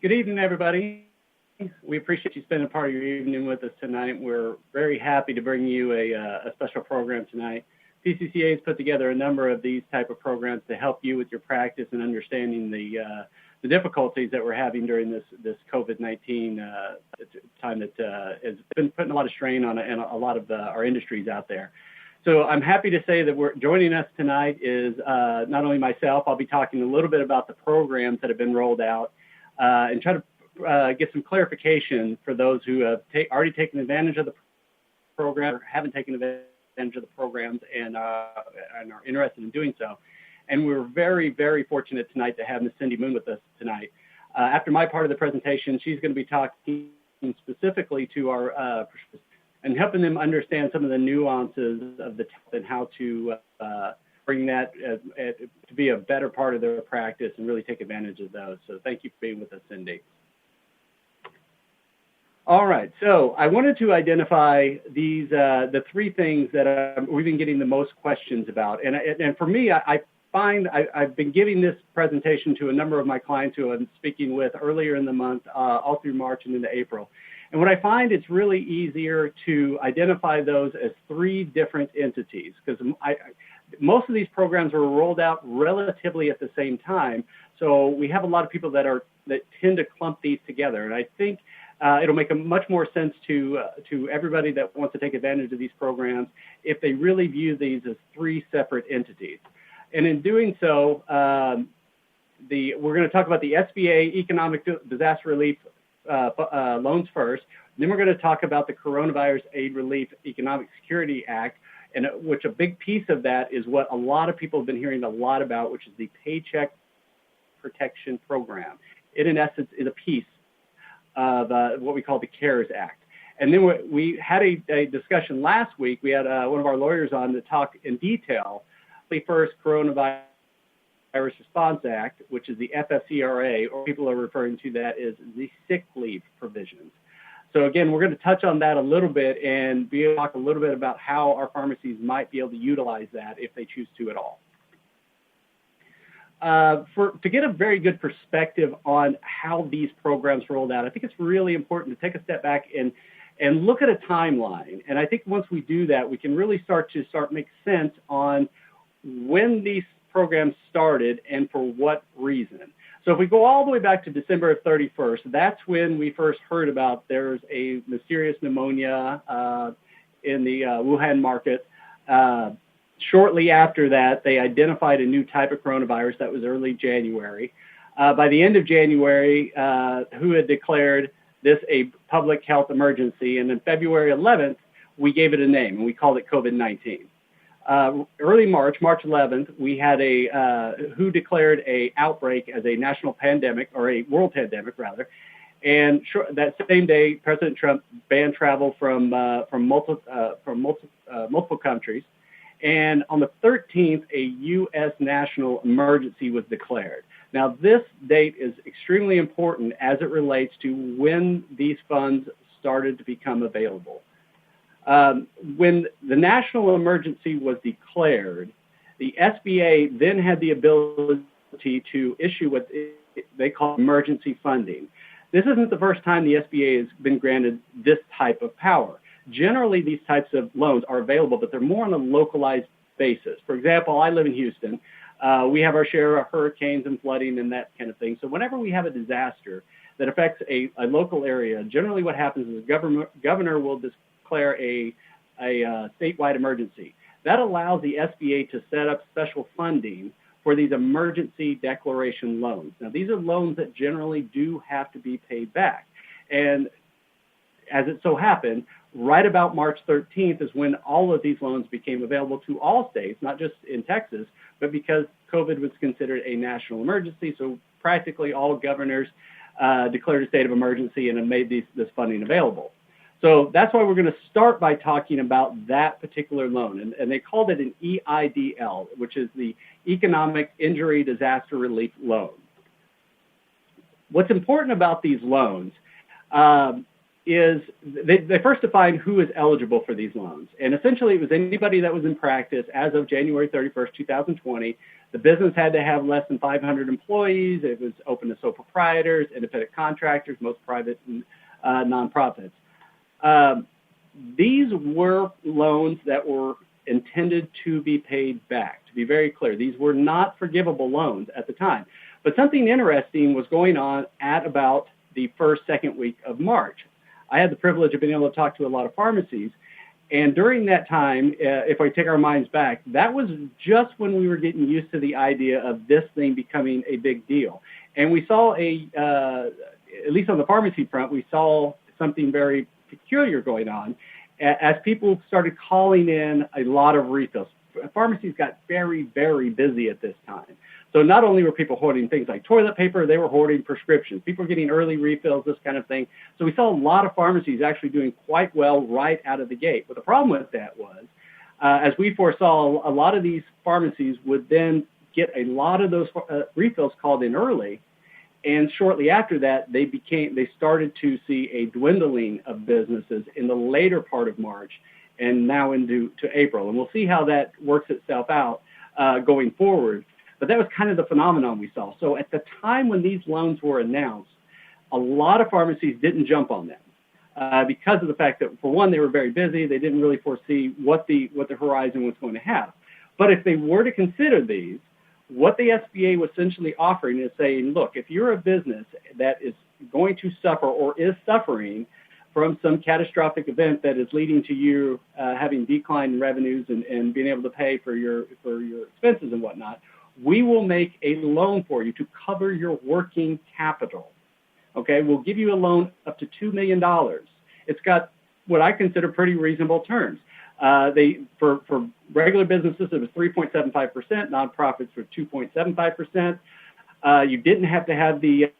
Good evening, everybody. We appreciate you spending part of your evening with us tonight. We're very happy to bring you a special program tonight. PCCA has put together a number of these type of programs to help you with your practice and understanding the difficulties that we're having during this COVID-19 time that has been putting a lot of strain on a lot of our industries out there. So I'm happy to say that joining us tonight is not only myself. I'll be talking a little bit about the programs that have been rolled out and try to get some clarification for those who have already taken advantage of the program or haven't taken advantage of the programs and are interested in doing so. And we're very, very fortunate tonight to have Ms. Cindy Moon with us tonight. After my part of the presentation, she's going to be talking specifically to our and helping them understand some of the nuances of the and how to bring that to be a better part of their practice and really take advantage of those. So thank you for being with us, Cindy. All right, so I wanted to identify these the three things that we've been getting the most questions about. And for me, I find I've been giving this presentation to a number of my clients who I'm speaking with earlier in the month, all through March and into April. And what I find it's really easier to identify those as three different entities because most of these programs were rolled out relatively at the same time. So we have a lot of people that tend to clump these together. And I think it'll make much more sense to everybody that wants to take advantage of these programs if they really view these as three separate entities. And in doing so, we're going to talk about the SBA Economic Disaster Relief loans first. Then we're going to talk about the Coronavirus Aid Relief Economic Security Act, and which a big piece of that is what a lot of people have been hearing a lot about, which is the Paycheck Protection Program. It, in essence, is a piece of what we call the CARES Act. And then we had a discussion last week. We had one of our lawyers on to talk in detail the first Coronavirus Response Act, which is the FFCRA, or people are referring to that as the sick leave provisions. So again, we're going to touch on that a little bit and be able to talk a little bit about how our pharmacies might be able to utilize that if they choose to at all. To get a very good perspective on how these programs rolled out, I think it's really important to take a step back and look at a timeline. And I think once we do that, we can really start make sense on when these programs started and for what reason. So if we go all the way back to December of 31st, that's when we first heard about there's a mysterious pneumonia in the Wuhan market. Shortly after that, they identified a new type of coronavirus that was early January. By the end of January, WHO had declared this a public health emergency, and then February 11th, we gave it a name, and we called it COVID-19. Early March 11th, we had WHO declared a outbreak as a national pandemic, or a world pandemic rather, and that same day, President Trump banned travel from multiple countries. And on the 13th, a U.S. national emergency was declared. Now, this date is extremely important as it relates to when these funds started to become available. When the national emergency was declared, the SBA then had the ability to issue what they call emergency funding. This isn't the first time the SBA has been granted this type of power. Generally, these types of loans are available, but they're more on a localized basis. For example, I live in Houston. We have our share of hurricanes and flooding and that kind of thing. So whenever we have a disaster that affects a local area, generally what happens is the governor will declare a statewide emergency. That allows the SBA to set up special funding for these emergency declaration loans. Now, these are loans that generally do have to be paid back. And as it so happened, right about March 13th is when all of these loans became available to all states, not just in Texas, but because COVID was considered a national emergency, so practically all governors declared a state of emergency and have made this funding available. So that's why we're going to start by talking about that particular loan. And they called it an EIDL, which is the Economic Injury Disaster Relief Loan. What's important about these loans, is they first defined who is eligible for these loans. And essentially, it was anybody that was in practice as of January 31st, 2020. The business had to have less than 500 employees. It was open to sole proprietors, independent contractors, most private and nonprofits. These were loans that were intended to be paid back. To be very clear, these were not forgivable loans at the time. But something interesting was going on at about the second week of March. I had the privilege of being able to talk to a lot of pharmacies. And during that time, if I take our minds back, that was just when we were getting used to the idea of this thing becoming a big deal. And we saw at least on the pharmacy front, we saw something very peculiar going on as people started calling in a lot of refills. Pharmacies got very, very busy at this time. So not only were people hoarding things like toilet paper, they were hoarding prescriptions. People were getting early refills, this kind of thing. So we saw a lot of pharmacies actually doing quite well right out of the gate. But the problem with that was, as we foresaw, a lot of these pharmacies would then get a lot of those refills called in early. And shortly after that, they started to see a dwindling of businesses in the later part of March and now into April. And we'll see how that works itself out going forward. But that was kind of the phenomenon we saw. So at the time when these loans were announced, a lot of pharmacies didn't jump on them because of the fact that, for one, they were very busy. They didn't really foresee what the horizon was going to have. But if they were to consider these, what the SBA was essentially offering is saying, look, if you're a business that is going to suffer or is suffering from some catastrophic event that is leading to you having decline in revenues and being able to pay for your expenses and whatnot, we will make a loan for you to cover your working capital. Okay, we'll give you a loan up to $2 million. It's got what I consider pretty reasonable terms. For regular businesses, it was 3.75%. Nonprofits were 2.75%. You didn't have to have the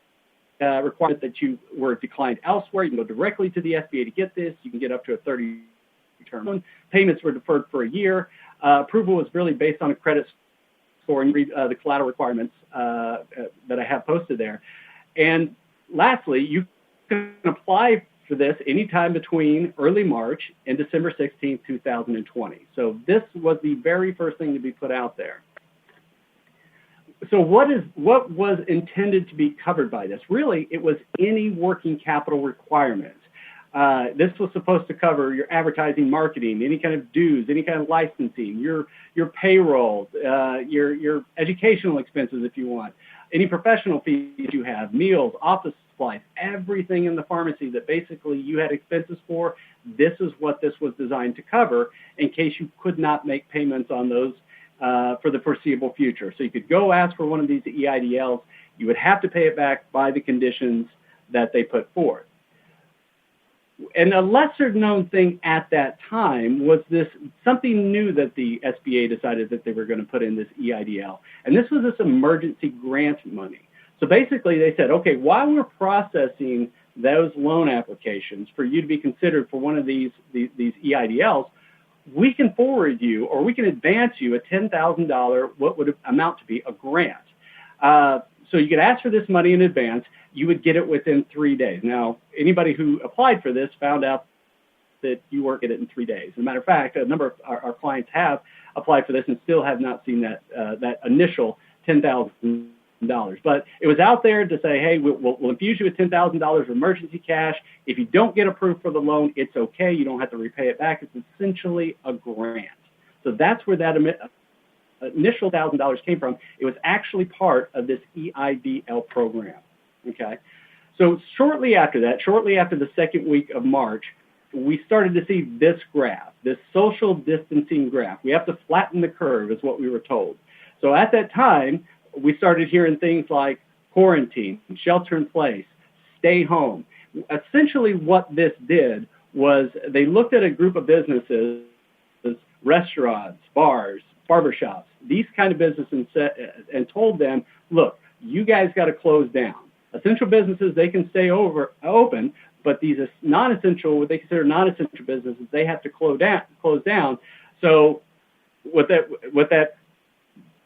requirement that you were declined elsewhere. You can go directly to the SBA to get this. You can get up to a 30-term loan. Payments were deferred for a year. Approval was really based on a credit score and the collateral requirements that I have posted there. And lastly, you can apply for this anytime between early March and December 16, 2020. So this was the very first thing to be put out there. So what was intended to be covered by this? Really, it was any working capital requirement. This was supposed to cover your advertising, marketing, any kind of dues, any kind of licensing, your payroll, your educational expenses if you want, any professional fees you have, meals, office supplies, everything in the pharmacy that basically you had expenses for. This is what this was designed to cover in case you could not make payments on those for the foreseeable future. So you could go ask for one of these EIDLs. You would have to pay it back by the conditions that they put forth. And a lesser known thing at that time was this something new that the SBA decided that they were going to put in this EIDL. And this was this emergency grant money. So basically they said, okay, while we're processing those loan applications for you to be considered for one of these EIDLs, we can forward you or we can advance you a $10,000, what would amount to be a grant. So you could ask for this money in advance. You would get it within 3 days. Now, anybody who applied for this found out that you weren't getting it in 3 days. As a matter of fact, a number of our clients have applied for this and still have not seen that initial $10,000. But it was out there to say, hey, we'll infuse you with $10,000 of emergency cash. If you don't get approved for the loan, it's okay. You don't have to repay it back. It's essentially a grant. So that's where that initial $1,000 came from. It was actually part of this EIDL program. Okay, so shortly after the second week of March, we started to see this graph, this social distancing graph. We have to flatten the curve is what we were told. So at that time, we started hearing things like quarantine, shelter in place, stay home. Essentially what this did was they looked at a group of businesses, restaurants, bars, barbershops, these kind of businesses, and told them, look, you guys got to close down. Essential businesses, they can stay open, but these non-essential, what they consider non-essential businesses, they have to close down. So what that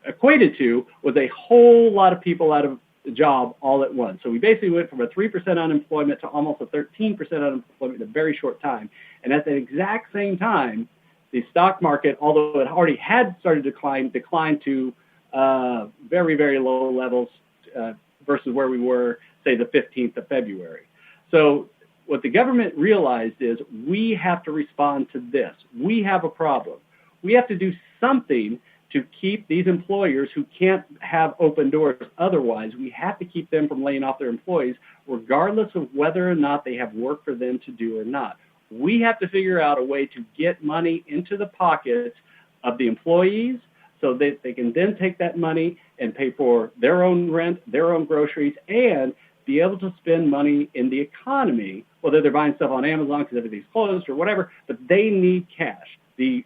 equated to was a whole lot of people out of job all at once. So we basically went from a 3% unemployment to almost a 13% unemployment in a very short time. And at the exact same time, the stock market, although it already had started to declined to very, very low levels versus where we were, say, the 15th of February. So what the government realized is we have to respond to this. We have a problem. We have to do something to keep these employers who can't have open doors otherwise. We have to keep them from laying off their employees, regardless of whether or not they have work for them to do or not. We have to figure out a way to get money into the pockets of the employees so that they can then take that money and pay for their own rent, their own groceries, and be able to spend money in the economy, whether they're buying stuff on Amazon because everything's closed or whatever, but they need cash. The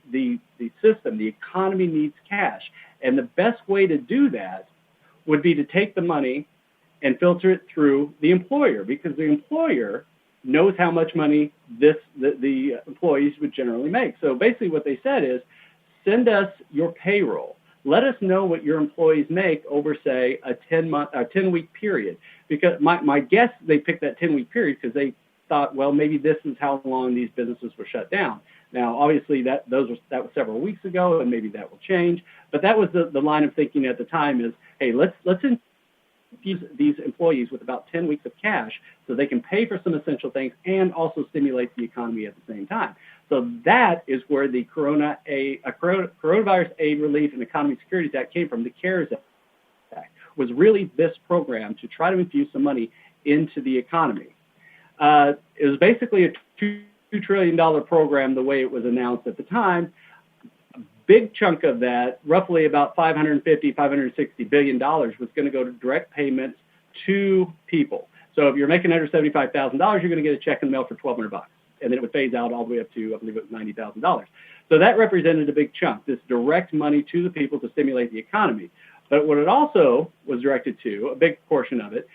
system, the economy needs cash. And the best way to do that would be to take the money and filter it through the employer, because the employer knows how much money the employees would generally make. So basically what they said is, send us your payroll. Let us know what your employees make over, say, a 10-week period. Because my guess, they picked that 10-week period because they thought, well, maybe this is how long these businesses were shut down. Now, obviously, that was several weeks ago, and maybe that will change. But that was the line of thinking at the time is, hey, let's infuse these employees with about 10 weeks of cash so they can pay for some essential things and also stimulate the economy at the same time. So that is where the Coronavirus Aid, Relief, and Economy Securities Act came from. The CARES Act was really this program to try to infuse some money into the economy. It was basically a $2 trillion program the way it was announced at the time. A big chunk of that, roughly about $560 billion, was going to go to direct payments to people. So if you're making under $75,000, you're going to get a check in the mail for $1,200. And then it would phase out all the way up to, I believe it was $90,000. So that represented a big chunk, this direct money to the people to stimulate the economy. But what it also was directed to, a big portion of it,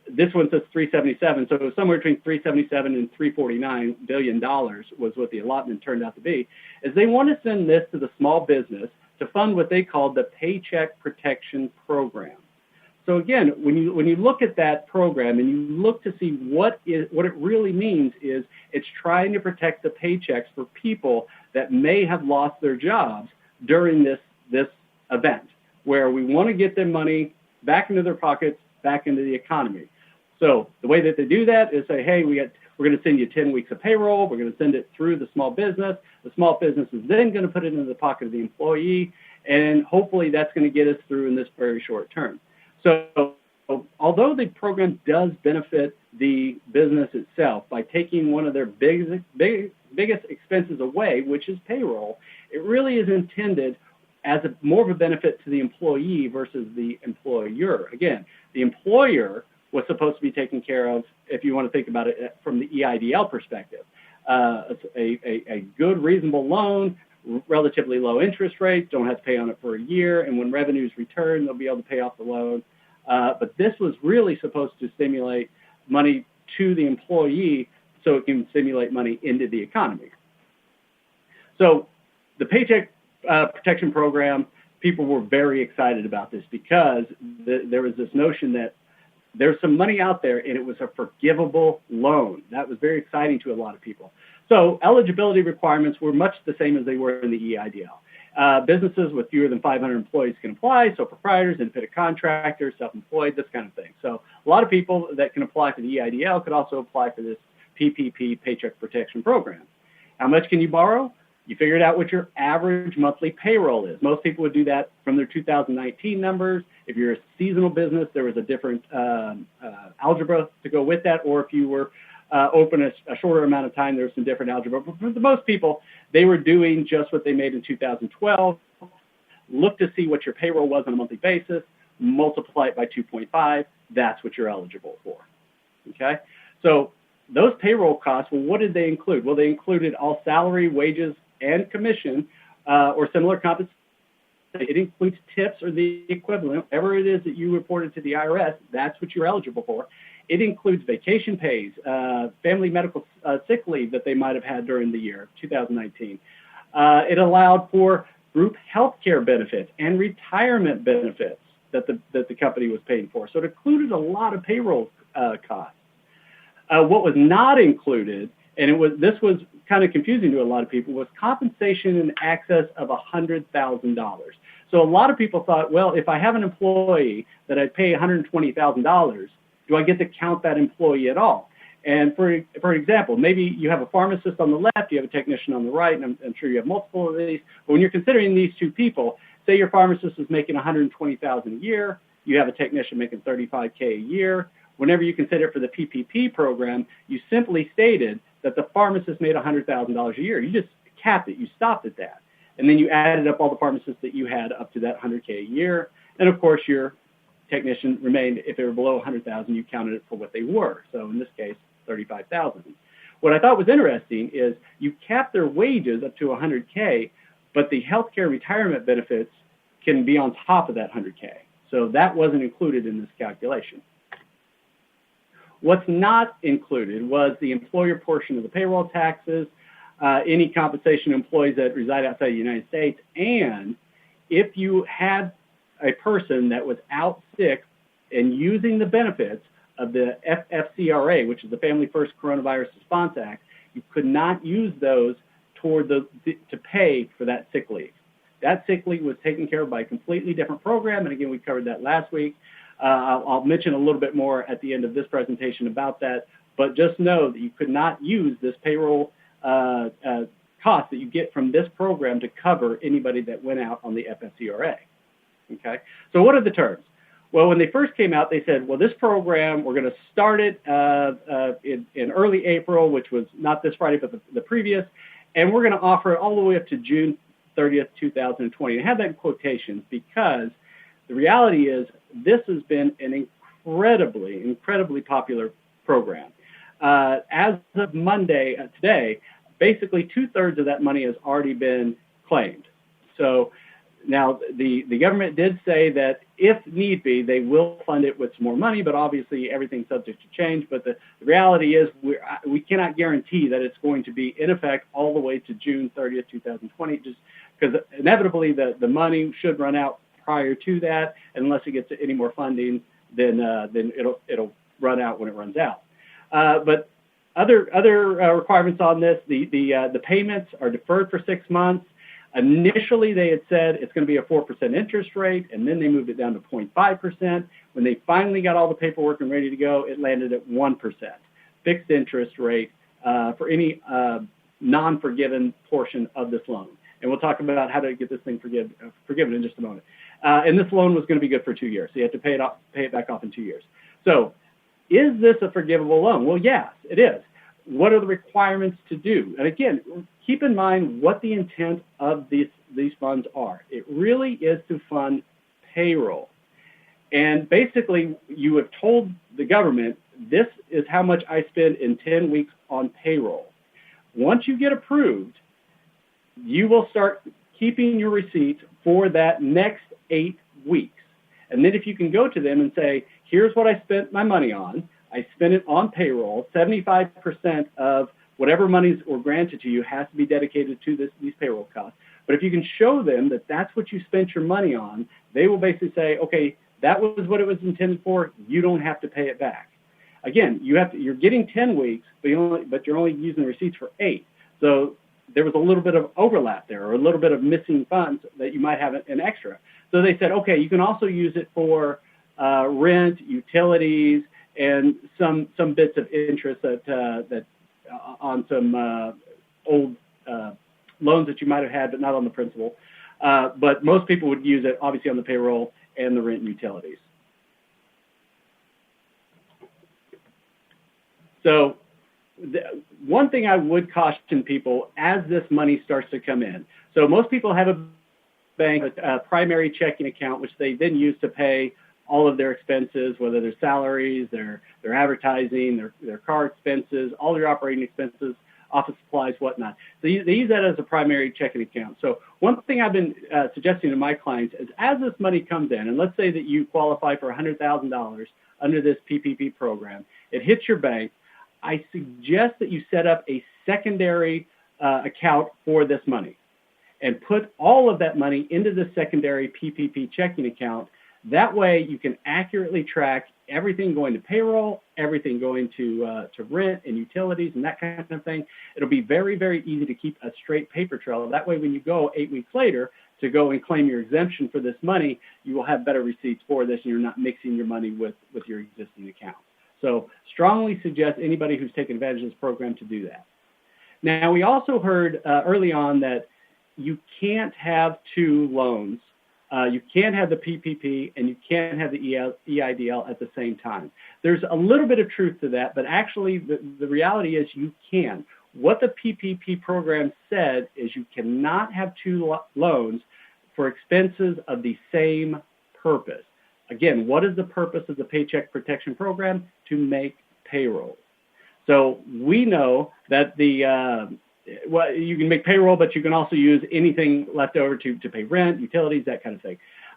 this one says 377, so it was somewhere between 377 and 349 billion dollars was what the allotment turned out to be, is they want to send this to the small business to fund what they called the Paycheck Protection Program. So again, when you look at that program and you look to see what it really means is it's trying to protect the paychecks for people that may have lost their jobs during this event, where we want to get their money back into their pockets, back into the economy. So the way that they do that is say, hey, we're going to send you 10 weeks of payroll. We're going to send it through the small business. The small business is then going to put it into the pocket of the employee, and hopefully that's going to get us through in this very short term. So although the program does benefit the business itself by taking one of their biggest expenses away, which is payroll, it really is intended as more of a benefit to the employee versus the employer. Again, the employer was supposed to be taken care of, if you want to think about it from the EIDL perspective. A good, reasonable loan, relatively low interest rates, don't have to pay on it for a year, and when revenues return, they'll be able to pay off the loan. But this was really supposed to stimulate money to the employee so it can stimulate money into the economy. So the Paycheck Protection Program, people were very excited about this because there was this notion that there's some money out there and it was a forgivable loan. That was very exciting to a lot of people. So eligibility requirements were much the same as they were in the EIDL. Businesses with fewer than 500 employees can apply, so proprietors, independent contractors, self-employed, this kind of thing. So a lot of people that can apply for the EIDL could also apply for this PPP, Paycheck Protection Program. How much can you borrow? You figured out what your average monthly payroll is. Most people would do that from their 2019 numbers. If you're a seasonal business, there was a different algebra to go with that, or if you were open a shorter amount of time, there was some different algebra. But for the most people, they were doing just what they made in 2012. Look to see what your payroll was on a monthly basis, multiply it by 2.5. That's what you're eligible for. Okay? So those payroll costs, well, what did they include? Well, they included all salary, wages, and commission or similar compensation. It includes tips or the equivalent, whatever it is that you reported to the IRS, that's what you're eligible for. It includes vacation pays, family medical sick leave that they might have had during the year, 2019. It allowed for group health care benefits and retirement benefits that the company was paying for. So it included a lot of payroll costs. What was not included, and this was kind of confusing to a lot of people, was compensation in excess of $100,000. So a lot of people thought, well, if I have an employee that I pay $120,000, do I get to count that employee at all? And for example, maybe you have a pharmacist on the left, you have a technician on the right, and I'm sure you have multiple of these. But when you're considering these two people, say your pharmacist is making $120,000 a year, you have a technician making $35K a year. Whenever you consider it for the PPP program, you simply stated that the pharmacist made $100,000 a year. You just capped it. You stopped at that. And then you added up all the pharmacists that you had up to that $100K a year. And of course, your technician remained, if they were below $100,000, you counted it for what they were. So in this case, $35,000. What I thought was interesting is you cap their wages up to $100K, but the healthcare retirement benefits can be on top of that $100K. So that wasn't included in this calculation. What's not included was the employer portion of the payroll taxes, any compensation to employees that reside outside the United States, and if you had a person that was out sick and using the benefits of the FFCRA, which is the Family First Coronavirus Response Act, you could not use those toward to pay for that sick leave. That sick leave was taken care of by a completely different program, and again, we covered that last week. I'll mention a little bit more at the end of this presentation about that, but just know that you could not use this payroll cost that you get from this program to cover anybody that went out on the FFCRA. Okay, so what are the terms? Well, when they first came out, they said, well, this program, we're going to start it in early April, which was not this Friday, but the previous, and we're going to offer it all the way up to June 30th, 2020. And I have that in quotations because the reality is this has been an incredibly popular program. As of Monday, today, basically 2/3 of that money has already been claimed. So now the government did say that if need be, they will fund it with some more money, but obviously everything's subject to change. But the reality is we cannot guarantee that it's going to be in effect all the way to June 30th, 2020, just because inevitably the money should run out prior to that. Unless it gets any more funding, then it'll run out when it runs out. But other requirements on this, the payments are deferred for 6 months. Initially, they had said it's going to be a 4% interest rate, and then they moved it down to 0.5%. When they finally got all the paperwork and ready to go, it landed at 1%, fixed interest rate for any non-forgiven portion of this loan. And we'll talk about how to get this thing forgiven in just a moment. And this loan was going to be good for 2 years, so you have to pay it back off in 2 years. So is this a forgivable loan? Well, yes, it is. What are the requirements to do? And again, keep in mind what the intent of these funds are. It really is to fund payroll. And basically, you have told the government, this is how much I spend in 10 weeks on payroll. Once you get approved, you will start keeping your receipts for that next 8 weeks. And then if you can go to them and say, here's what I spent my money on. I spent it on payroll. 75% of whatever monies were granted to you has to be dedicated to these payroll costs. But if you can show them that that's what you spent your money on, they will basically say, okay, that was what it was intended for. You don't have to pay it back. Again, you're getting 10 weeks, but you're only using the receipts for 8. So there was a little bit of overlap there, or a little bit of missing funds that you might have an extra. So they said, okay, you can also use it for rent, utilities, and some bits of interest that on some old loans that you might have had, but not on the principal. But most people would use it, obviously, on the payroll and the rent and utilities. So one thing I would caution people as this money starts to come in. So most people have a bank, a primary checking account, which they then use to pay all of their expenses, whether they're salaries, their advertising, their car expenses, all your operating expenses, office supplies, whatnot. So they use that as a primary checking account. So one thing I've been suggesting to my clients is as this money comes in, and let's say that you qualify for $100,000 under this PPP program, it hits your bank, I suggest that you set up a secondary account for this money and put all of that money into the secondary PPP checking account. That way you can accurately track everything going to payroll, everything going to rent and utilities and that kind of thing. It'll be very, very easy to keep a straight paper trail. That way, when you go 8 weeks later to go and claim your exemption for this money, you will have better receipts for this, and you're not mixing your money with your existing account. So strongly suggest anybody who's taken advantage of this program to do that. Now, we also heard early on that you can't have two loans. You can't have the PPP and you can't have the EIDL at the same time. There's a little bit of truth to that, but actually the reality is you can. What the PPP program said is you cannot have two loans for expenses of the same purpose. Again, what is the purpose of the Paycheck Protection Program? To make payroll. So we know that well, you can make payroll, but you can also use anything left over to pay rent, utilities, that kind of thing.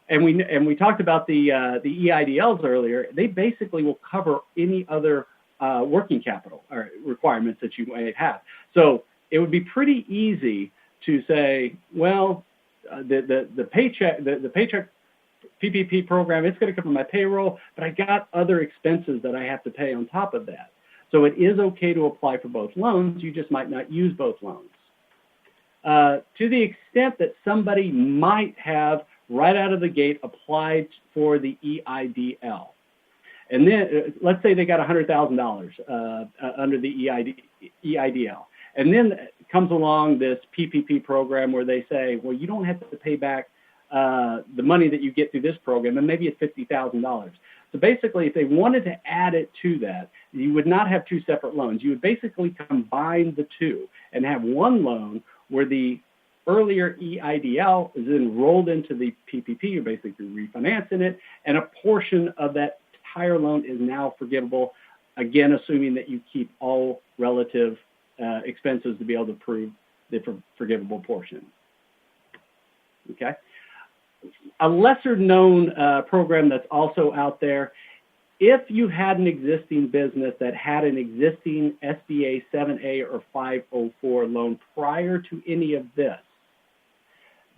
And we talked about the EIDLs earlier. They basically will cover any other working capital or requirements that you might have. So it would be pretty easy to say, well, the paycheck PPP program, it's going to cover my payroll, but I got other expenses that I have to pay on top of that. So it is okay to apply for both loans. You just might not use both loans. To the extent that somebody might have right out of the gate applied for the EIDL. And then let's say they got $100,000 under the EIDL. And then comes along this PPP program where they say, well, you don't have to pay back the money that you get through this program, and maybe it's $50,000. So basically, if they wanted to add it to that, you would not have two separate loans. You would basically combine the two and have one loan where the earlier EIDL is then rolled into the PPP. You're basically refinancing it, and a portion of that entire loan is now forgivable, again, assuming that you keep all relative expenses to be able to prove the forgivable portion. Okay. A lesser known program that's also out there, if you had an existing business that had an existing SBA 7A or 504 loan prior to any of this,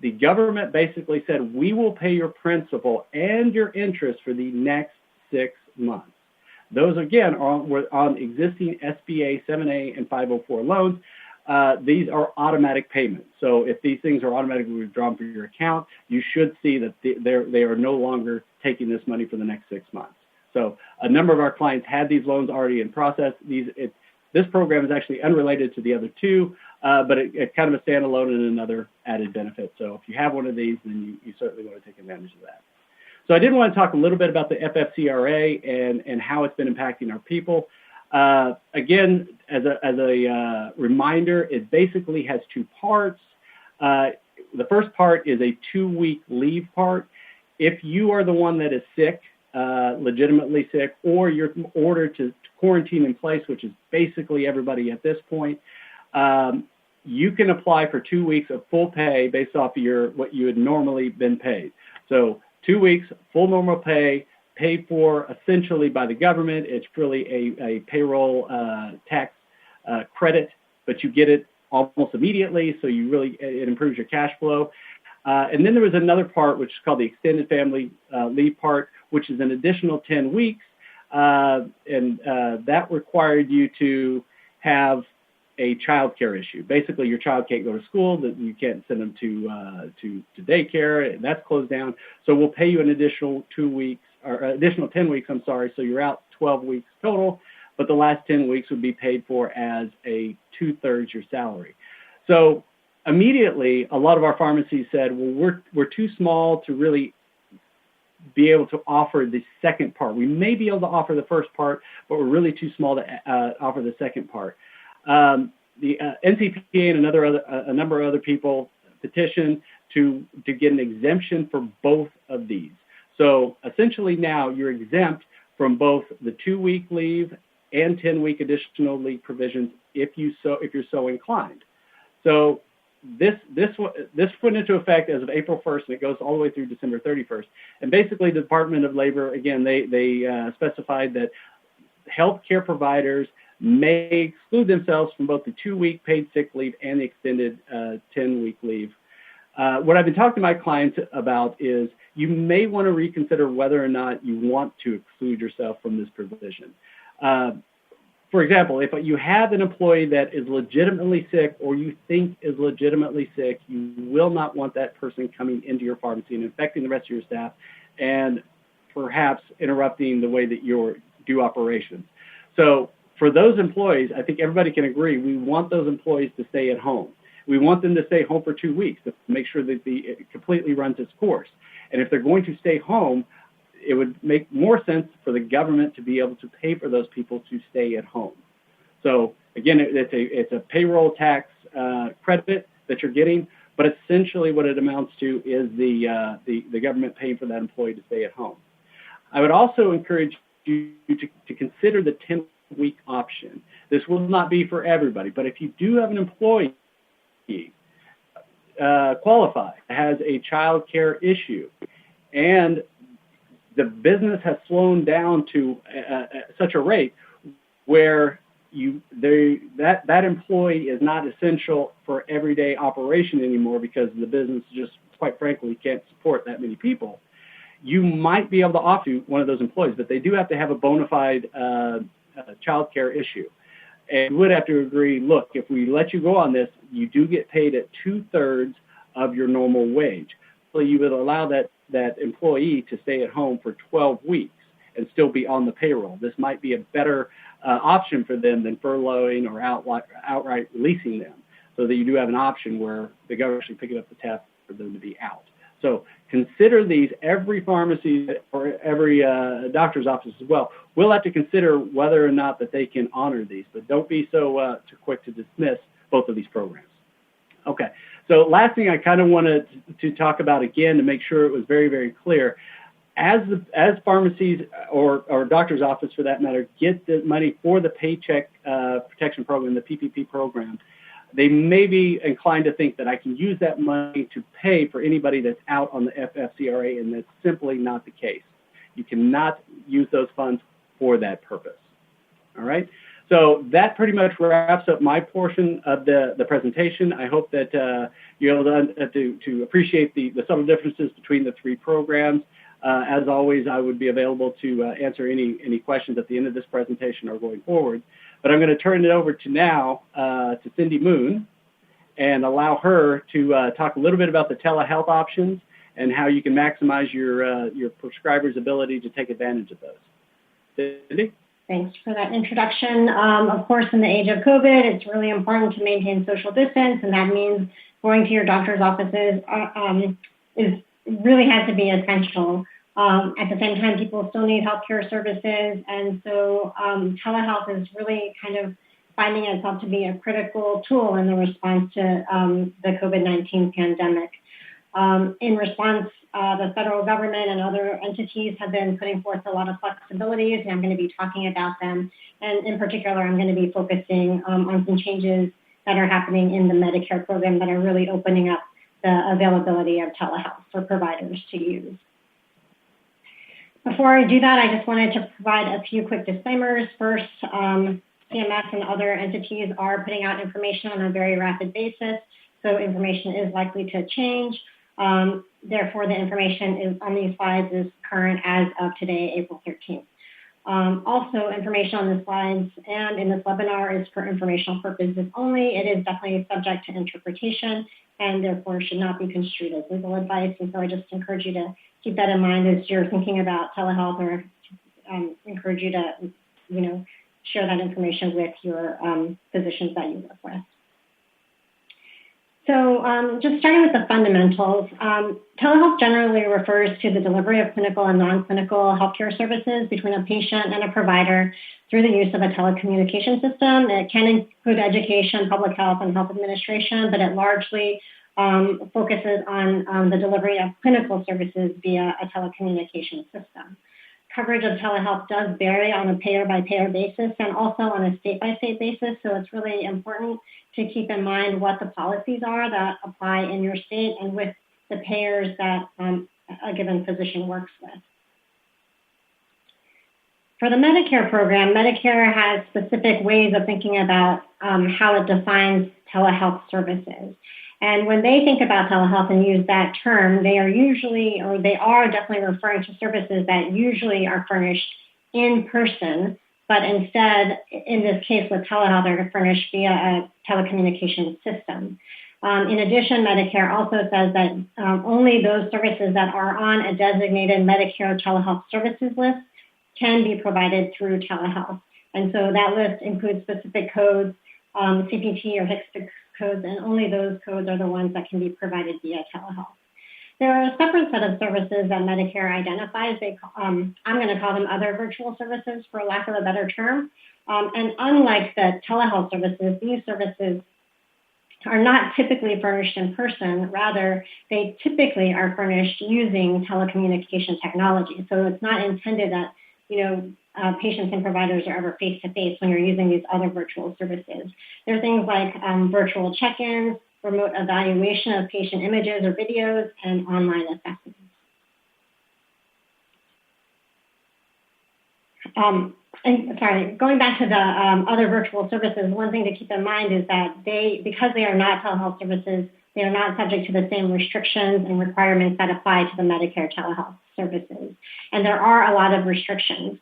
the government basically said, we will pay your principal and your interest for the next 6 months. Those, again, are on existing SBA 7A and 504 loans. These are automatic payments. So if these things are automatically withdrawn from your account, you should see that they are no longer taking this money for the next 6 months. So a number of our clients had these loans already in process. This program is actually unrelated to the other two, but it's kind of a standalone and another added benefit. So if you have one of these, then you certainly want to take advantage of that. So I did want to talk a little bit about the FFCRA and how it's been impacting our people. Again, as a reminder, it basically has two parts. The first part is a 2-week leave part. If you are the one that is sick, legitimately sick, or you're ordered to quarantine in place, which is basically everybody at this point, you can apply for 2 weeks of full pay based off of what you had normally been paid. So 2 weeks, full normal pay, paid for essentially by the government. It's really a payroll tax credit, but you get it almost immediately, so it improves your cash flow. And then there was another part, which is called the extended family leave part, which is an additional 10 weeks, and that required you to have a child care issue. Basically, your child can't go to school, that you can't send them to daycare, and that's closed down. So we'll pay you an additional 2 weeks, or additional 10 weeks, I'm sorry, so you're out 12 weeks total, but the last 10 weeks would be paid for as a 2/3 your salary. So immediately, a lot of our pharmacies said, well, we're too small to really be able to offer the second part. We may be able to offer the first part, but we're really too small to offer the second part. The NCPA and a number of other people petitioned to get an exemption for both of these. So essentially now you're exempt from both the 2-week leave and 10-week additional leave provisions if you're so inclined. So this went into effect as of April 1st, and it goes all the way through December 31st. And basically, the Department of Labor, again, they specified that healthcare providers may exclude themselves from both the 2-week paid sick leave and the extended 10-week leave. What I've been talking to my clients about is you may want to reconsider whether or not you want to exclude yourself from this provision. For example, if you have an employee that is legitimately sick or you think is legitimately sick, you will not want that person coming into your pharmacy and infecting the rest of your staff and perhaps interrupting the way that you do operations. So for those employees, I think everybody can agree, we want those employees to stay at home. We want them to stay home for 2 weeks to make sure that it completely runs its course. And if they're going to stay home, it would make more sense for the government to be able to pay for those people to stay at home. So again, it's a payroll tax credit that you're getting, but essentially what it amounts to is the government paying for that employee to stay at home. I would also encourage you to consider the 10-week option. This will not be for everybody, but if you do have an employee qualify, has a child care issue, and the business has slowed down to such a rate where that employee is not essential for everyday operation anymore because the business just, quite frankly, can't support that many people, you might be able to offer one of those employees, but they do have to have a bona fide child care issue. And you would have to agree, look, if we let you go on this, you do get paid at 2/3 of your normal wage. So you would allow that employee to stay at home for 12 weeks and still be on the payroll. This might be a better option for them than furloughing or outright releasing them, so that you do have an option where the government actually picking up the tab for them to be out. So consider these. Every pharmacy or every doctor's office as well will have to consider whether or not that they can honor these, but don't be so too quick to dismiss both of these programs. Okay, so last thing I kind of wanted to talk about again to make sure it was very, very clear. As pharmacies or doctor's office for that matter get the money for the Paycheck Protection Program, the PPP program, they may be inclined to think that I can use that money to pay for anybody that's out on the FFCRA, and that's simply not the case. You cannot use those funds for that purpose. All right? So that pretty much wraps up my portion of the presentation. I hope that you're able to appreciate the subtle differences between the three programs. As always, I would be available to answer any questions at the end of this presentation or going forward. But I'm going to turn it over to now to Cindy Moon and allow her to talk a little bit about the telehealth options and how you can maximize your prescribers' ability to take advantage of those. Cindy? Thanks for that introduction. Of course, in the age of COVID, it's really important to maintain social distance, and that means going to your doctor's offices really has to be essential. At the same time, people still need healthcare services, and so telehealth is really kind of finding itself to be a critical tool in the response to the COVID-19 pandemic. In response, the federal government and other entities have been putting forth a lot of flexibilities, and I'm going to be talking about them. And in particular, I'm going to be focusing on some changes that are happening in the Medicare program that are really opening up the availability of telehealth for providers to use. Before I do that, I just wanted to provide a few quick disclaimers. First, CMS and other entities are putting out information on a very rapid basis, so information is likely to change. Therefore, the information on these slides is current as of today, April 13th. Also, information on the slides and in this webinar is for informational purposes only. It is definitely subject to interpretation and therefore should not be construed as legal advice. And so I just encourage you to keep that in mind as you're thinking about telehealth, or encourage you to, share that information with your physicians that you work with. So just starting with the fundamentals, telehealth generally refers to the delivery of clinical and non-clinical healthcare services between a patient and a provider through the use of a telecommunication system. It can include education, public health, and health administration, but it largely focuses on the delivery of clinical services via a telecommunication system. Coverage of telehealth does vary on a payer-by-payer basis and also on a state-by-state basis, so it's really important to keep in mind what the policies are that apply in your state and with the payers that a given physician works with. For the Medicare program, Medicare has specific ways of thinking about how it defines telehealth services. And when they think about telehealth and use that term, they are definitely referring to services that usually are furnished in person, but instead, in this case with telehealth, they're furnished via a telecommunications system. In addition, Medicare also says that only those services that are on a designated Medicare telehealth services list can be provided through telehealth. And so that list includes specific codes, CPT or HCPCS codes, and only those codes are the ones that can be provided via telehealth. There are a separate set of services that Medicare identifies. I'm going to call them other virtual services for lack of a better term. And unlike the telehealth services, these services are not typically furnished in person. Rather, they typically are furnished using telecommunication technology. So it's not intended that, patients and providers are ever face-to-face when you're using these other virtual services. There are things like virtual check-ins, remote evaluation of patient images or videos, and online assessments. Going back to the other virtual services, one thing to keep in mind is that because they are not telehealth services, they are not subject to the same restrictions and requirements that apply to the Medicare telehealth services. And there are a lot of restrictions.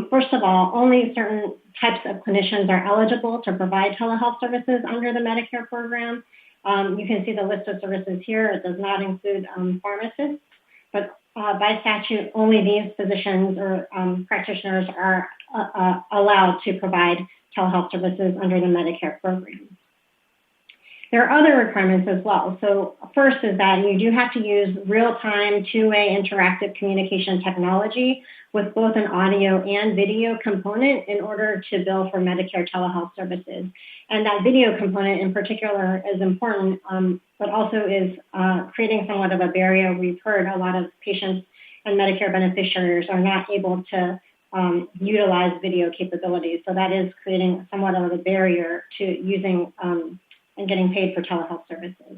First of all, only certain types of clinicians are eligible to provide telehealth services under the Medicare program. You can see the list of services here. It does not include pharmacists, but by statute, only these physicians or practitioners are allowed to provide telehealth services under the Medicare program. There are other requirements as well. So first is that you do have to use real-time, two-way interactive communication technology with both an audio and video component in order to bill for Medicare telehealth services. And that video component in particular is important, but also is creating somewhat of a barrier. We've heard a lot of patients and Medicare beneficiaries are not able to utilize video capabilities. So that is creating somewhat of a barrier to using and getting paid for telehealth services.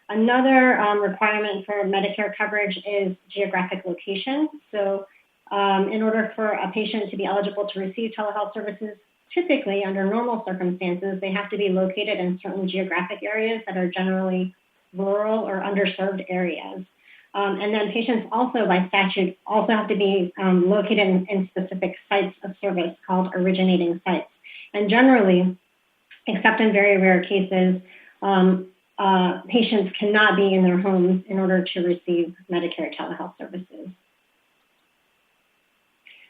Another requirement for Medicare coverage is geographic location. So in order for a patient to be eligible to receive telehealth services, typically under normal circumstances, they have to be located in certain geographic areas that are generally rural or underserved areas. And then patients also, by statute, also have to be located in specific sites of service called originating sites. And generally, except in very rare cases, patients cannot be in their homes in order to receive Medicare telehealth services.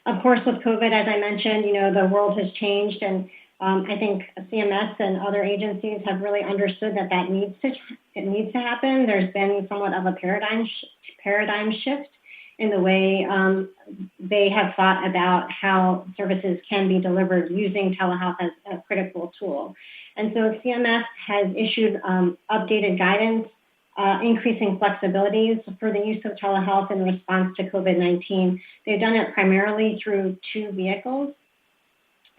Of course, with COVID, as I mentioned, the world has changed, and I think CMS and other agencies have really understood that needs to happen. There's been somewhat of a paradigm shift in the way they have thought about how services can be delivered using telehealth as a critical tool. And so CMS has issued updated guidance, increasing flexibilities for the use of telehealth in response to COVID-19. They've done it primarily through two vehicles.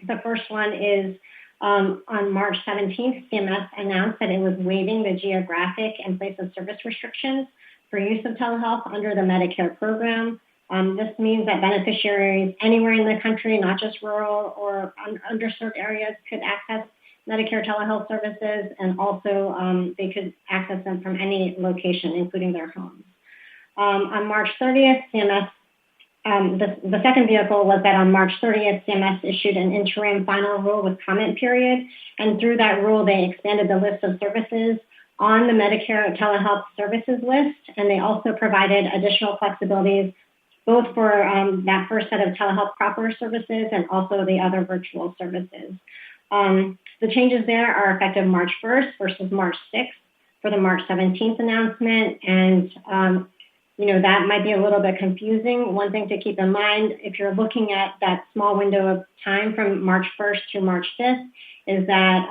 The first one is on March 17th, CMS announced that it was waiving the geographic and place of service restrictions for use of telehealth under the Medicare program. This means that beneficiaries anywhere in the country, not just rural or underserved areas, could access Medicare telehealth services, and also they could access them from any location, including their homes. On March 30th, CMS, the second vehicle was that on March 30th, CMS issued an interim final rule with comment period, and through that rule, they expanded the list of services on the Medicare telehealth services list, and they also provided additional flexibilities both for that first set of telehealth proper services and also the other virtual services. The changes there are effective March 1st versus March 6th for the March 17th announcement, and that might be a little bit confusing. One thing to keep in mind, if you're looking at that small window of time from March 1st to March 5th, is that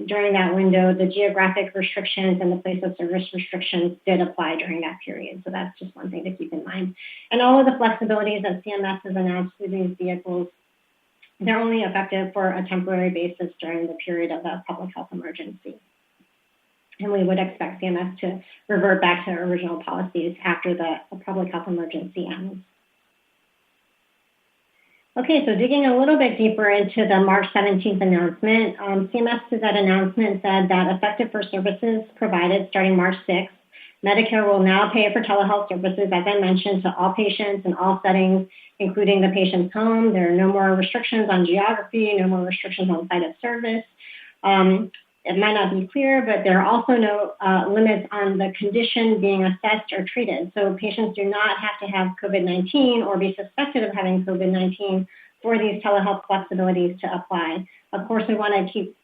during that window, the geographic restrictions and the place of service restrictions did apply during that period. So that's just one thing to keep in mind. And all of the flexibilities that CMS has announced through these vehicles, they're only effective for a temporary basis during the period of a public health emergency. And we would expect CMS to revert back to original policies after the public health emergency ends. Okay, so digging a little bit deeper into the March 17th announcement, CMS through that announcement said that effective for services provided starting March 6th, Medicare will now pay for telehealth services, as I mentioned, to all patients in all settings, including the patient's home. There are no more restrictions on geography, no more restrictions on site of service. It might not be clear, but there are also no limits on the condition being assessed or treated. So patients do not have to have COVID-19 or be suspected of having COVID-19 for these telehealth flexibilities to apply. Of course, we want to keep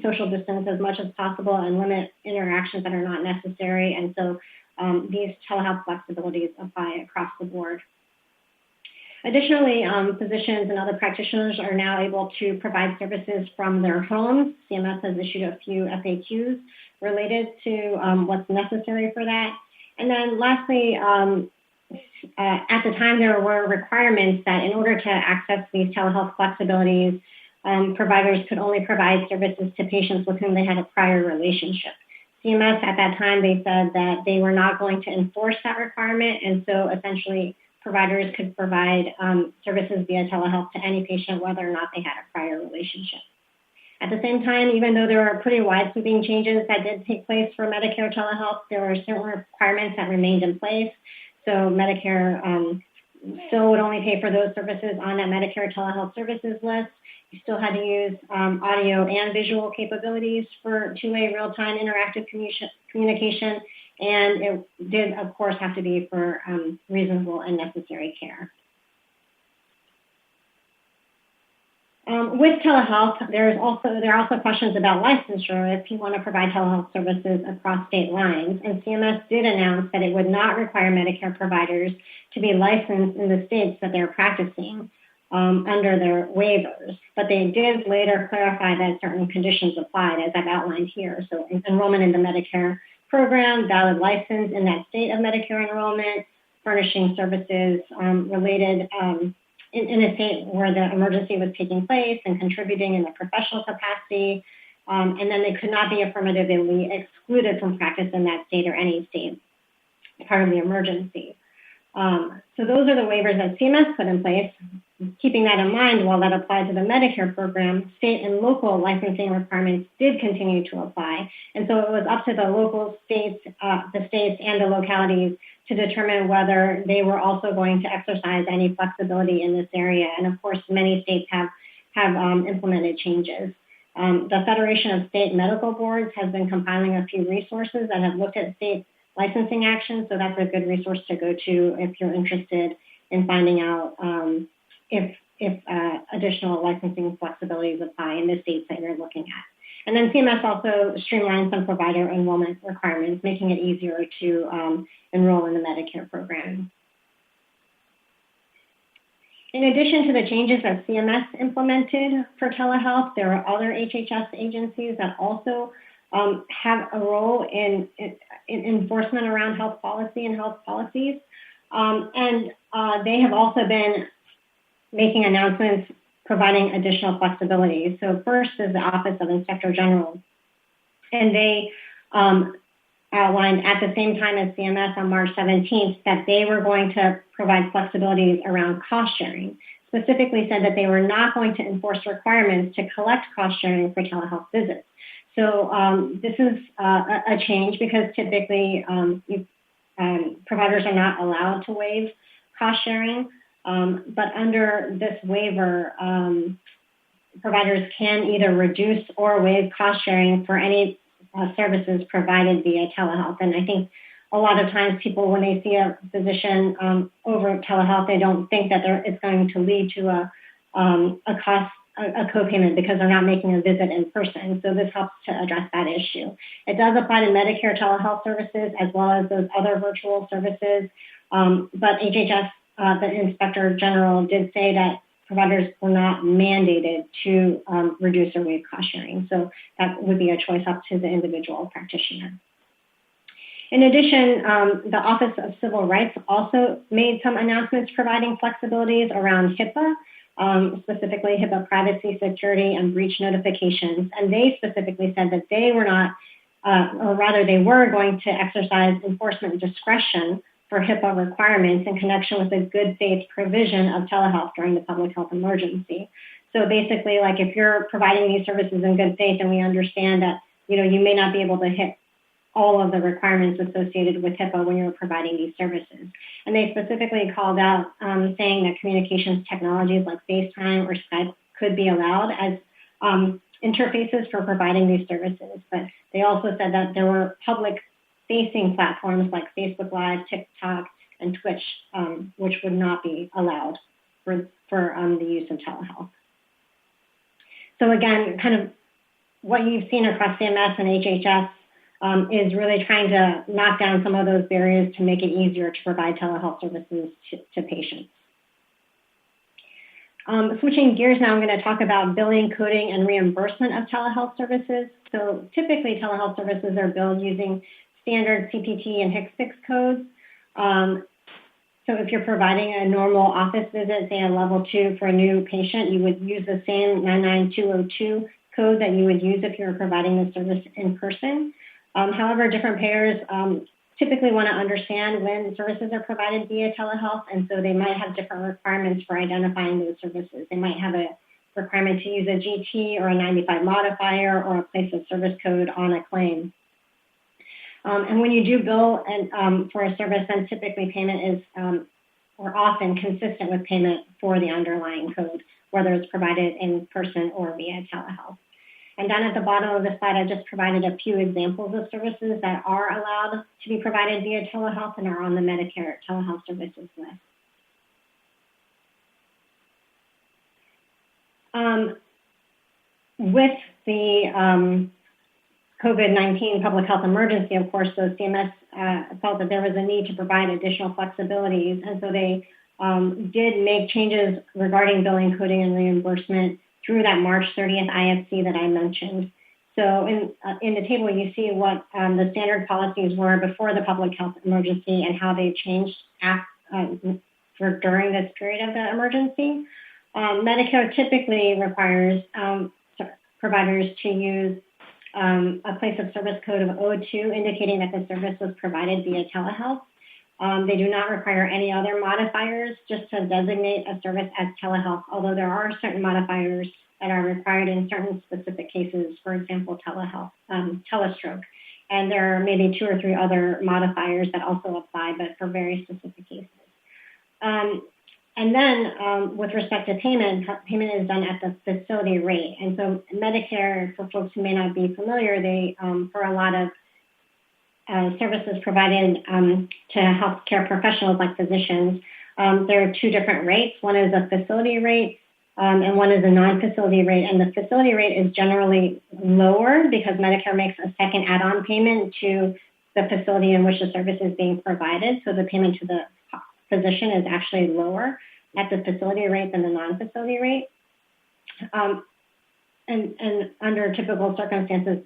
social distance as much as possible and limit interactions that are not necessary. And so these telehealth flexibilities apply across the board. Additionally, physicians and other practitioners are now able to provide services from their homes. CMS has issued a few FAQs related to what's necessary for that. And then lastly, at the time, there were requirements that in order to access these telehealth flexibilities, providers could only provide services to patients with whom they had a prior relationship. CMS at that time, they said that they were not going to enforce that requirement, and so essentially providers could provide services via telehealth to any patient, whether or not they had a prior relationship. At the same time, even though there were pretty wide-sweeping changes that did take place for Medicare telehealth, there were certain requirements that remained in place. So Medicare still would only pay for those services on that Medicare telehealth services list. You still had to use audio and visual capabilities for two-way real-time interactive communication, and it did, of course, have to be for reasonable and necessary care. With telehealth, there are also questions about licensure if you want to provide telehealth services across state lines. And CMS did announce that it would not require Medicare providers to be licensed in the states that they're practicing under their waivers. But they did later clarify that certain conditions applied, as I've outlined here. So enrollment in the Medicare program, valid license in that state of Medicare enrollment, furnishing services related in a state where the emergency was taking place and contributing in a professional capacity, and then they could not be affirmatively excluded from practice in that state or any state part of the emergency. So those are the waivers that CMS put in place. Keeping that in mind, while that applied to the Medicare program, state and local licensing requirements did continue to apply. And so it was up to the local states, and the localities to determine whether they were also going to exercise any flexibility in this area. And of course, many states have implemented changes. The Federation of State Medical Boards has been compiling a few resources that have looked at state licensing actions. So that's a good resource to go to if you're interested in finding out if additional licensing flexibilities apply in the states that you're looking at. And then CMS also streamlined some provider enrollment requirements, making it easier to enroll in the Medicare program. In addition to the changes that CMS implemented for telehealth, there are other HHS agencies that also have a role in enforcement around health policy and health policies. And they have also been making announcements providing additional flexibility. So first is the Office of Inspector General. And they outlined at the same time as CMS on March 17th that they were going to provide flexibilities around cost sharing. Specifically said that they were not going to enforce requirements to collect cost sharing for telehealth visits. So this is a change because typically providers are not allowed to waive cost sharing. But under this waiver, providers can either reduce or waive cost sharing for any services provided via telehealth. And I think a lot of times people, when they see a physician over telehealth, they don't think that it's going to lead to a copayment because they're not making a visit in person. So this helps to address that issue. It does apply to Medicare telehealth services as well as those other virtual services. But HHS, the Inspector General, did say that providers were not mandated to reduce or waive cost sharing. So that would be a choice up to the individual practitioner. In addition, the Office of Civil Rights also made some announcements providing flexibilities around HIPAA, specifically HIPAA privacy, security, and breach notifications. And they specifically said that they were not, or rather they were going to exercise enforcement discretion for HIPAA requirements in connection with the good faith provision of telehealth during the public health emergency. So basically, like if you're providing these services in good faith, and we understand that, you may not be able to hit all of the requirements associated with HIPAA when you're providing these services. And they specifically called out saying that communications technologies like FaceTime or Skype could be allowed as interfaces for providing these services. But they also said that there were public-facing platforms like Facebook Live, TikTok, and Twitch, which would not be allowed for the use of telehealth. So again, kind of what you've seen across CMS and HHS is really trying to knock down some of those barriers to make it easier to provide telehealth services to patients. Switching gears now, I'm going to talk about billing, coding, and reimbursement of telehealth services. So typically, telehealth services are billed using standard CPT and HCPCS codes. So if you're providing a normal office visit, say a level 2 for a new patient, you would use the same 99202 code that you would use if you were providing the service in person. However, different payers typically want to understand when services are provided via telehealth, and so they might have different requirements for identifying those services. They might have a requirement to use a GT or a 95 modifier or a place of service code on a claim. And when you do bill for a service, then typically payment is or often consistent with payment for the underlying code, whether it's provided in person or via telehealth. And down at the bottom of the slide, I just provided a few examples of services that are allowed to be provided via telehealth and are on the Medicare telehealth services list. With the COVID-19 public health emergency, of course, so CMS felt that there was a need to provide additional flexibilities, and so they did make changes regarding billing, coding, and reimbursement through that March 30th IFC that I mentioned. So in the table, you see what the standard policies were before the public health emergency and how they changed during this period of the emergency. Medicare typically requires providers to use a place of service code of 02, indicating that the service was provided via telehealth. They do not require any other modifiers, just to designate a service as telehealth, although there are certain modifiers that are required in certain specific cases, for example, telehealth, telestroke. And there are maybe 2 or 3 other modifiers that also apply, but for very specific cases. And then with respect to payment is done at the facility rate. And so Medicare, for folks who may not be familiar, they, for a lot of services provided to healthcare professionals like physicians, there are 2 different rates. One is a facility rate and one is a non-facility rate. And the facility rate is generally lower because Medicare makes a second add-on payment to the facility in which the service is being provided. So the payment to the physician is actually lower at the facility rate than the non-facility rate. And under typical circumstances,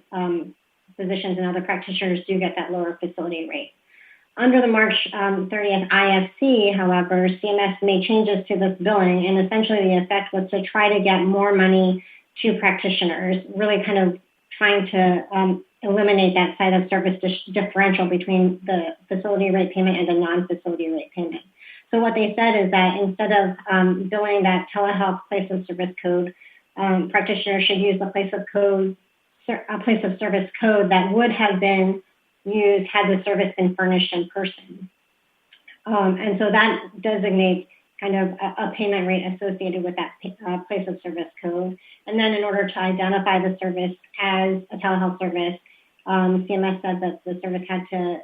physicians and other practitioners do get that lower facility rate. Under the March 30th IFC, however, CMS made changes to this billing, and essentially the effect was to try to get more money to practitioners, really kind of trying to eliminate that side of service differential between the facility rate payment and the non-facility rate payment. So what they said is that instead of billing that telehealth place of service code, practitioners should use a place of service code that would have been used had the service been furnished in person. And so that designates kind of a payment rate associated with that place of service code. And then in order to identify the service as a telehealth service, CMS said that the service had to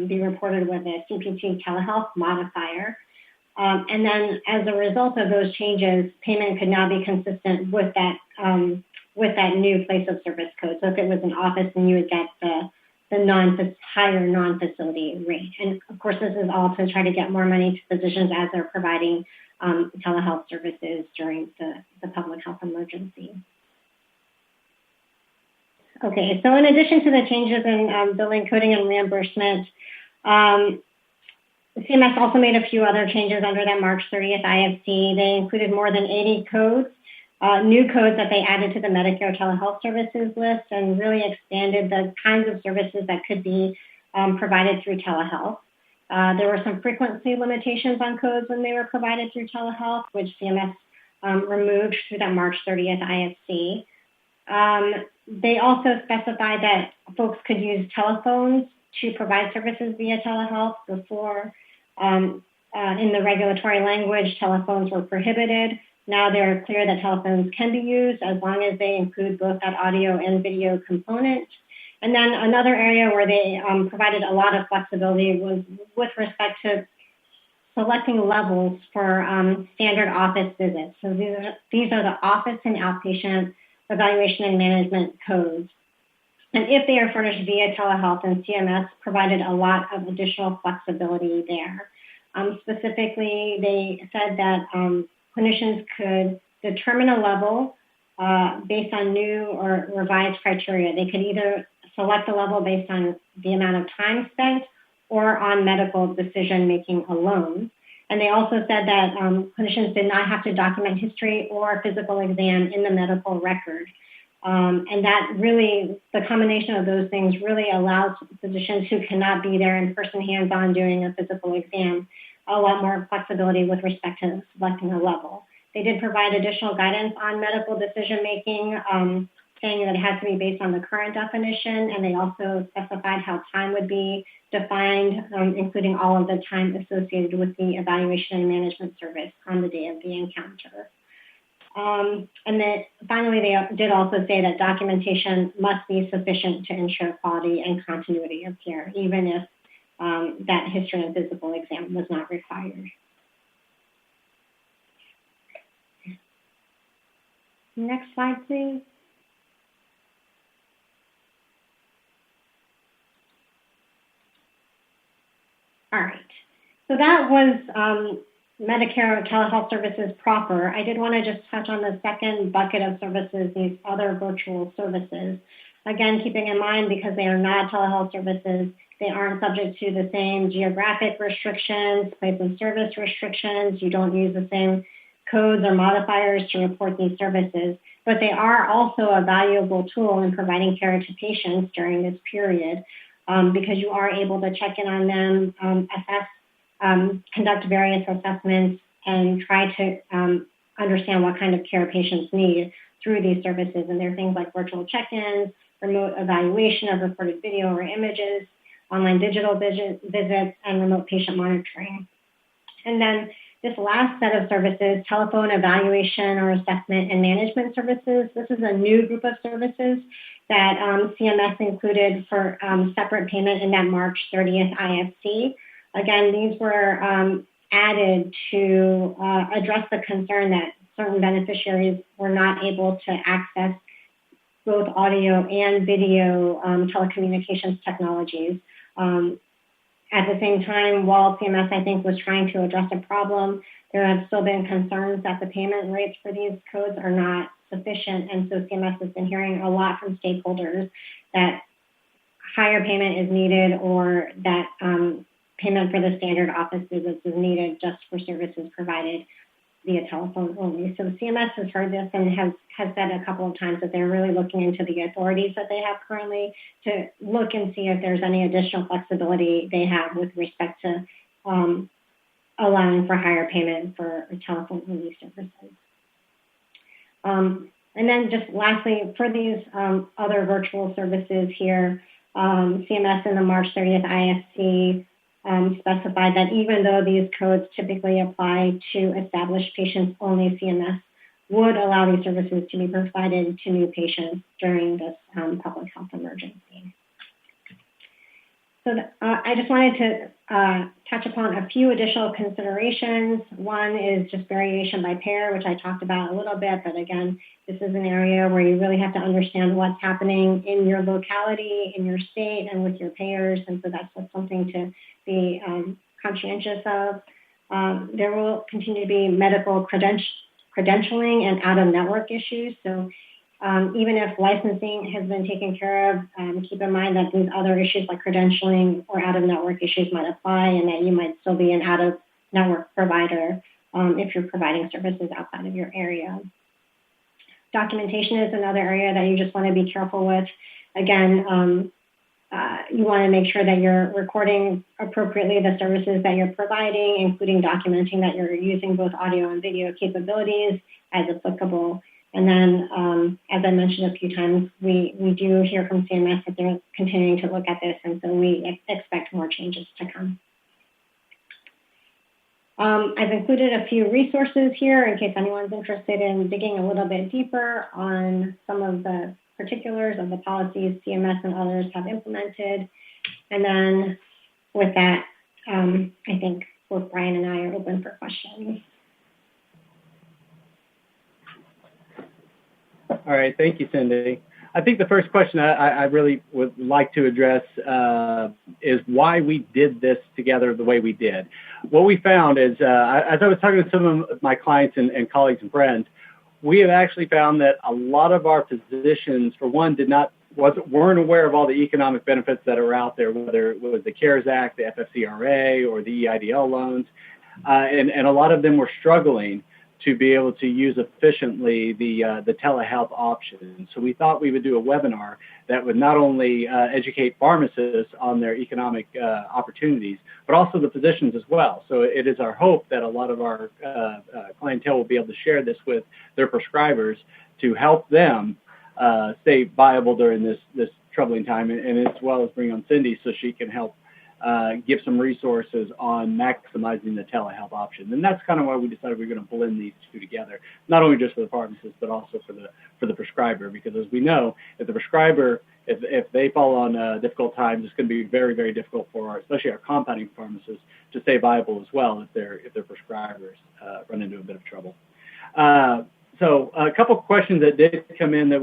be reported with a CPT telehealth modifier. And then as a result of those changes, payment could now be consistent with that new place of service code. So if it was an office, then you would get the higher non-facility rate. And of course, this is all to try to get more money to physicians as they're providing telehealth services during the public health emergency. Okay, so in addition to the changes in billing, coding, and reimbursement, CMS also made a few other changes under that March 30th IFC. They included more than 80 codes, new codes that they added to the Medicare telehealth services list, and really expanded the kinds of services that could be provided through telehealth. There were some frequency limitations on codes when they were provided through telehealth, which CMS removed through that March 30th IFC. They also specified that folks could use telephones to provide services via telehealth. Before, in the regulatory language, telephones were prohibited. Now they're clear that telephones can be used as long as they include both that audio and video component. And then another area where they provided a lot of flexibility was with respect to selecting levels for standard office visits. So these are the office and outpatient evaluation and management codes. And if they are furnished via telehealth, and CMS provided a lot of additional flexibility there. Specifically, they said that clinicians could determine a level based on new or revised criteria. They could either select a level based on the amount of time spent or on medical decision-making alone. And they also said that clinicians did not have to document history or physical exam in the medical record. And that really, the combination of those things really allows physicians who cannot be there in person hands-on doing a physical exam a lot more flexibility with respect to selecting a level. They did provide additional guidance on medical decision-making, saying that it has to be based on the current definition, and they also specified how time would be defined, including all of the time associated with the evaluation and management service on the day of the encounter. And then finally, they did also say that documentation must be sufficient to ensure quality and continuity of care, even if that history and physical exam was not required. Next slide, please. All right, so that was Medicare telehealth services proper. I did want to just touch on the second bucket of services, these other virtual services. Again, keeping in mind, because they are not telehealth services, they aren't subject to the same geographic restrictions, place of service restrictions. You don't use the same codes or modifiers to report these services, but they are also a valuable tool in providing care to patients during this period. Because you are able to check in on them, assess, conduct various assessments, and try to understand what kind of care patients need through these services. And there are things like virtual check-ins, remote evaluation of recorded video or images, online digital visits, and remote patient monitoring. And then this last set of services, telephone evaluation or assessment and management services, this is a new group of services that CMS included for separate payment in that March 30th IFC. Again, these were added to address the concern that certain beneficiaries were not able to access both audio and video telecommunications technologies. At the same time, while CMS, I think, was trying to address a problem, there have still been concerns that the payment rates for these codes are not sufficient. And so CMS has been hearing a lot from stakeholders that higher payment is needed, or that payment for the standard office visits is needed just for services provided via telephone only. So CMS has heard this and has said a couple of times that they're really looking into the authorities that they have currently to look and see if there's any additional flexibility they have with respect to allowing for higher payment for telephone only services. And then just lastly, for these other virtual services here, CMS in the March 30th IFC specified that even though these codes typically apply to established patients only, CMS would allow these services to be provided to new patients during this public health emergency. So I just wanted to touch upon a few additional considerations. One is just variation by payer, which I talked about a little bit, but again, this is an area where you really have to understand what's happening in your locality, in your state, and with your payers, and so that's just something to be conscientious of. There will continue to be medical credentialing and out-of-network issues, so even if licensing has been taken care of, keep in mind that these other issues like credentialing or out-of-network issues might apply, and that you might still be an out-of-network provider if you're providing services outside of your area. Documentation is another area that you just want to be careful with. Again, you want to make sure that you're recording appropriately the services that you're providing, including documenting that you're using both audio and video capabilities as applicable. And then, as I mentioned a few times, we do hear from CMS that they're continuing to look at this, and so we expect more changes to come. I've included a few resources here in case anyone's interested in digging a little bit deeper on some of the particulars of the policies CMS and others have implemented. And then with that, I think both Bryan and I are open for questions. All right, thank you, Cindy. I think the first question I really would like to address is why we did this together the way we did. What we found is, as I was talking to some of my clients and colleagues and friends, we have actually found that a lot of our physicians, for one, weren't aware of all the economic benefits that are out there, whether it was the CARES Act, the FFCRA, or the EIDL loans, and a lot of them were struggling to be able to use efficiently the telehealth options. So we thought we would do a webinar that would not only educate pharmacists on their economic opportunities, but also the physicians as well. So it is our hope that a lot of our clientele will be able to share this with their prescribers to help them stay viable during this troubling time, and as well as bring on Cindy so she can help give some resources on maximizing the telehealth option. And that's kind of why we decided we were going to blend these two together, not only just for the pharmacist, but also for the prescriber, because as we know, if the prescriber, if they fall on difficult times, it's going to be very, very difficult for especially our compounding pharmacists to stay viable as well if their prescribers run into a bit of trouble. So a couple of questions that did come in that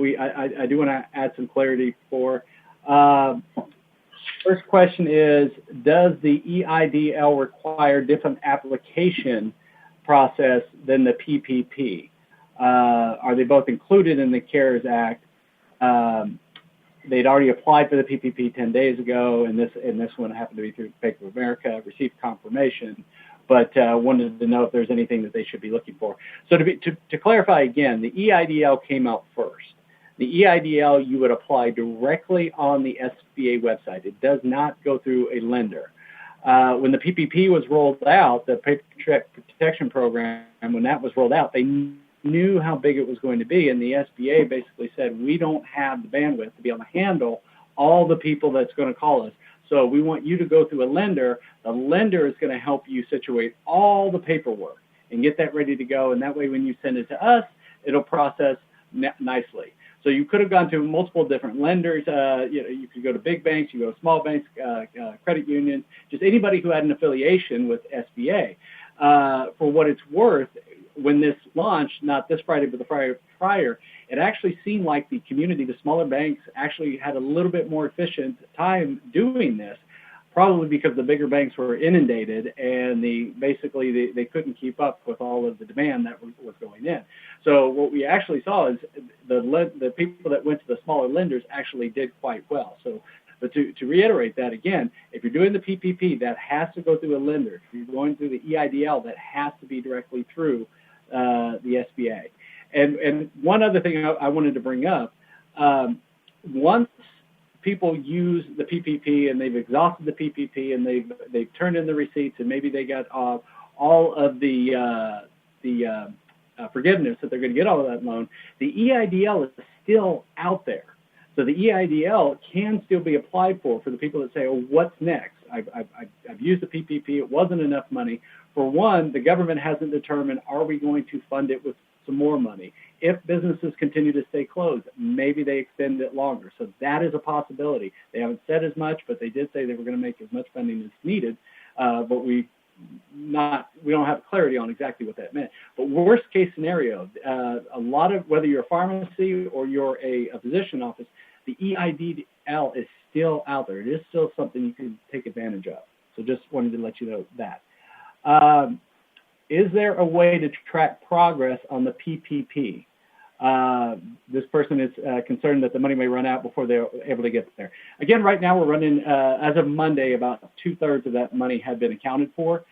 I do want to add some clarity for. First question is, does the EIDL require different application process than the PPP? Are they both included in the CARES Act? They'd already applied for the PPP 10 days ago, and this one happened to be through Bank of America, received confirmation, but wanted to know if there's anything that they should be looking for. So to clarify again, the EIDL came out first. The EIDL, you would apply directly on the SBA website. It does not go through a lender. When the PPP was rolled out, the Paycheck Protection Program, when that was rolled out, they knew how big it was going to be, and the SBA basically said, we don't have the bandwidth to be able to handle all the people that's going to call us. So we want you to go through a lender. The lender is going to help you situate all the paperwork and get that ready to go, and that way when you send it to us, it'll process nicely. So you could have gone to multiple different lenders. You could go to big banks, you go to small banks, credit unions, just anybody who had an affiliation with SBA. For what it's worth, when this launched, not this Friday, but the Friday prior, it actually seemed like the community, the smaller banks, actually had a little bit more efficient time doing this, probably because the bigger banks were inundated and they couldn't keep up with all of the demand that was going in. So what we actually saw is the people that went to the smaller lenders actually did quite well. So, but to reiterate that again, if you're doing the PPP, that has to go through a lender. If you're going through the EIDL, that has to be directly through the SBA. And one other thing I wanted to bring up, once people use the PPP and they've exhausted the PPP and they've turned in the receipts and maybe they got all of the forgiveness that they're going to get out of that loan, the EIDL is still out there. So the EIDL can still be applied for the people that say, oh, what's next? I've used the PPP. It wasn't enough money. For one, the government hasn't determined, are we going to fund it with some more money? If businesses continue to stay closed, maybe they extend it longer. So that is a possibility. They haven't said as much, but they did say they were going to make as much funding as needed. But we don't have clarity on exactly what that meant. But worst case scenario, a lot of, whether you're a pharmacy or you're a physician office, the EIDL is still out there. It is still something you can take advantage of. So just wanted to let you know that. Is there a way to track progress on the PPP? This person is concerned that the money may run out before they're able to get there. Again, right now we're running, as of Monday, about 2/3 of that money had been accounted for.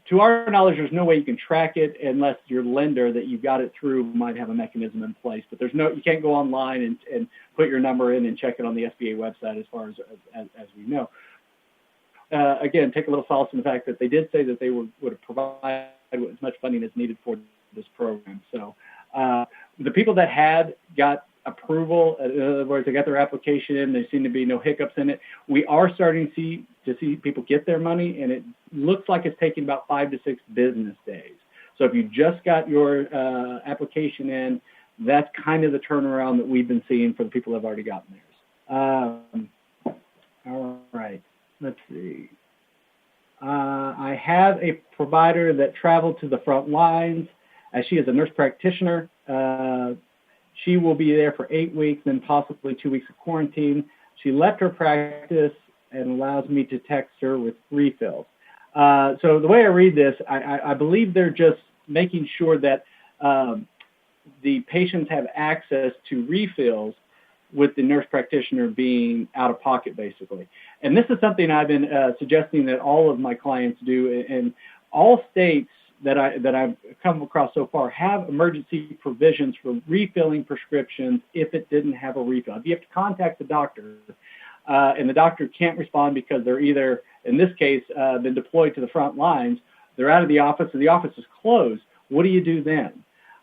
to our knowledge, there's no way you can track it unless your lender that you got it through might have a mechanism in place. But you can't go online and put your number in and check it on the SBA website as far as we know. Again, take a little solace in the fact that they did say that they would provide as much funding as needed for this program. So the people that had got approval, in other words, they got their application in, there seem to be no hiccups in it. We are starting to see people get their money, and it looks like it's taking about 5 to 6 business days. So if you just got your application in, that's kind of the turnaround that we've been seeing for the people that have already gotten theirs. All right, let's see. I have a provider that traveled to the front lines, as she is a nurse practitioner. She will be there for 8 weeks, then possibly 2 weeks of quarantine. She left her practice and allows me to text her with refills. So the way I read this, I believe they're just making sure that the patients have access to refills with the nurse practitioner being out of pocket, basically. And this is something I've been suggesting that all of my clients do, and all states that I've come across so far have emergency provisions for refilling prescriptions if it didn't have a refill. If you have to contact the doctor and the doctor can't respond because they're either, in this case, been deployed to the front lines, they're out of the office or the office is closed, what do you do then?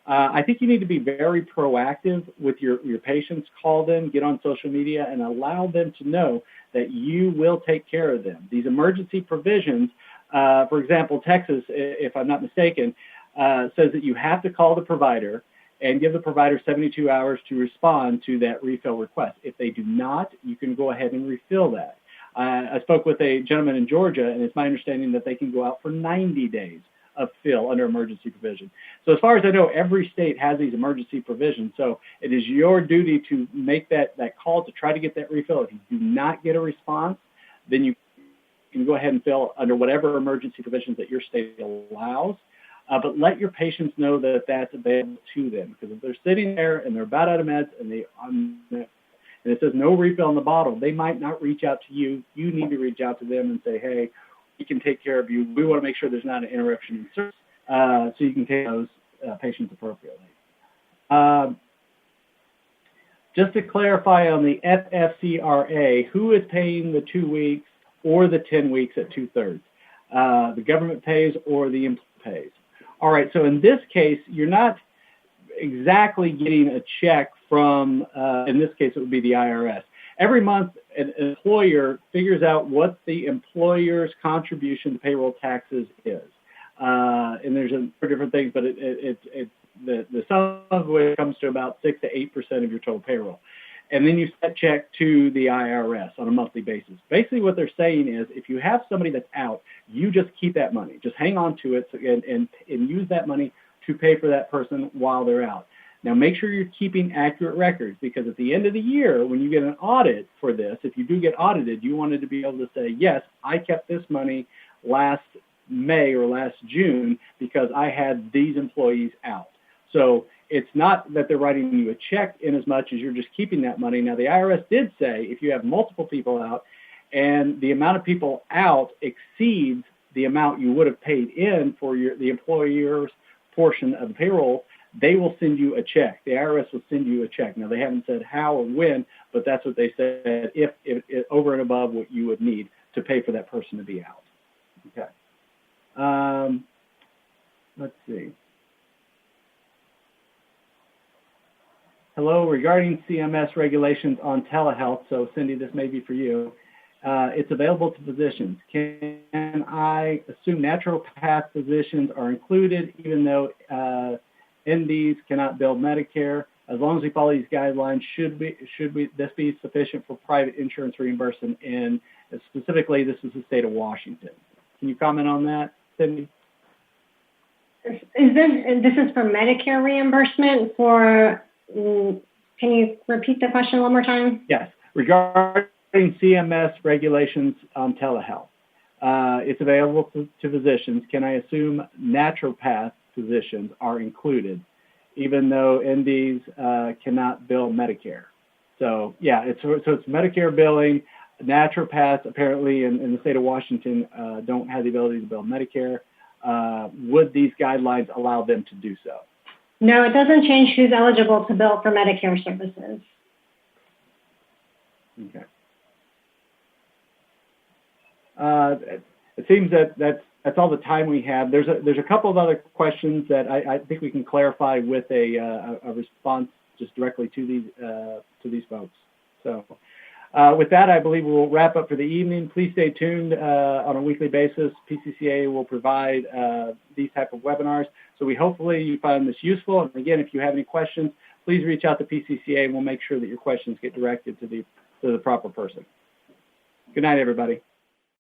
I think you need to be very proactive with your patients. Call them, get on social media, and allow them to know that you will take care of them. These emergency provisions, for example, Texas, if I'm not mistaken, says that you have to call the provider and give the provider 72 hours to respond to that refill request. If they do not, you can go ahead and refill that. I spoke with a gentleman in Georgia, and it's my understanding that they can go out for 90 days of fill under emergency provision. So as far as I know, every state has these emergency provisions. So it is your duty to make that call to try to get that refill. If you do not get a response, then you can go ahead and fill under whatever emergency provisions that your state allows. But let your patients know that that's available to them. Because if they're sitting there and they're about out of meds and it says no refill in the bottle, they might not reach out to you. You need to reach out to them and say, hey, we can take care of you. We want to make sure there's not an interruption in service, so you can take those patients appropriately. Just to clarify on the FFCRA, who is paying the 2 weeks or the 10 weeks at 2/3? The government pays or the employer pays. All right, so in this case, you're not exactly getting a check from, in this case, it would be the IRS. Every month, an employer figures out what the employer's contribution to payroll taxes is. And there's different things, but the sum of which comes to about 6 to 8% of your total payroll. And then you send a check to the IRS on a monthly basis. Basically what they're saying is if you have somebody that's out, you just keep that money. Just hang on to it and use that money to pay for that person while they're out. Now, make sure you're keeping accurate records, because at the end of the year, when you get an audit for this, if you do get audited, you wanted to be able to say, yes, I kept this money last May or last June because I had these employees out. So it's not that they're writing you a check in as much as you're just keeping that money. Now, the IRS did say if you have multiple people out and the amount of people out exceeds the amount you would have paid in for the employer's portion of the payroll, they will send you a check. The IRS will send you a check. Now, they haven't said how or when, but that's what they said, if over and above what you would need to pay for that person to be out. Okay. Let's see. Hello, regarding CMS regulations on telehealth, so Cindy, this may be for you. It's available to physicians. Can I assume naturopath physicians are included even though NDs cannot bill Medicare? As long as we follow these guidelines, should this be sufficient for private insurance reimbursement? And specifically, this is the state of Washington. Can you comment on that, Cindy? This is for Medicare reimbursement for? Can you repeat the question one more time? Yes, regarding CMS regulations on telehealth. It's available to physicians. Can I assume naturopath physicians are included, even though NDs cannot bill Medicare? So yeah, it's Medicare billing. Naturopaths apparently in the state of Washington don't have the ability to bill Medicare. would these guidelines allow them to do so? No, it doesn't change who's eligible to bill for Medicare services. Okay. It seems that's all the time we have. There's a couple of other questions that I think we can clarify with a response just directly to these folks. So with that, I believe we'll wrap up for the evening. Please stay tuned on a weekly basis. PCCA will provide these type of webinars. So hopefully you find this useful. And again, if you have any questions, please reach out to PCCA and we'll make sure that your questions get directed to the proper person. Good night, everybody.